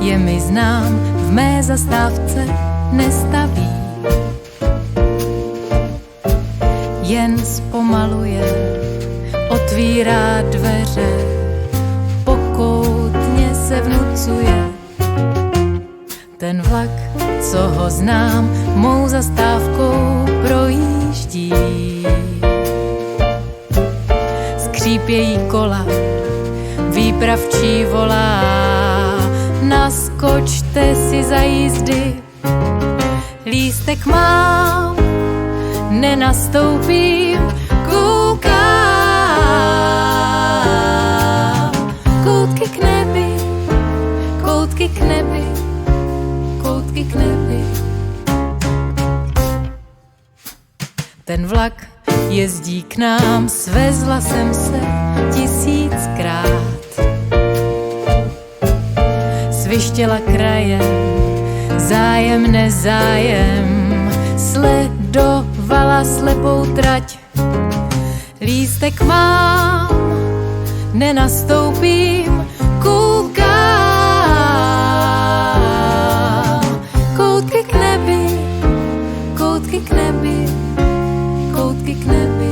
je mi znám, v mé zastávce nestaví. Jen zpomaluje, otvírá dveře, pokoutně se vnucuje. Ten vlak, co ho znám, mou zastávkou projíždí. Skřípějí kola, výpravčí volá, naskočte si za jízdy. Lístek mám, nenastoupím, koukám. Koutky k nebi, koutky k nebi, koutky k nebi. Ten vlak jezdí k nám, svezla jsem se 1000krát. Svištěla krajem, zájem nezájem, sledovala slepou trať. Lístek mám, nenastoupím, koukám. Koutky k nebi, koutky k nebi, koutky k nebi.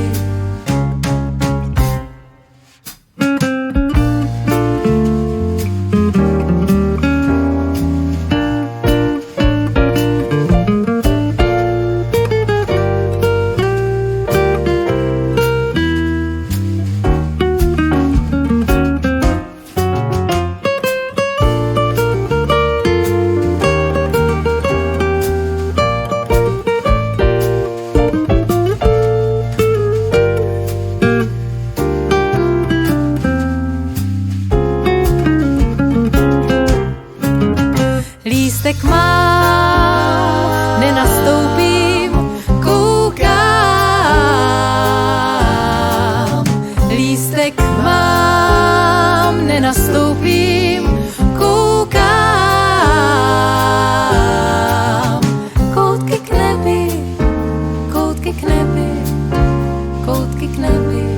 Lístek mám, nenastoupím, koukám. Lístek mám, nenastoupím, koukám. Koutky k nebi, koutky k nebi, koutky k nebi.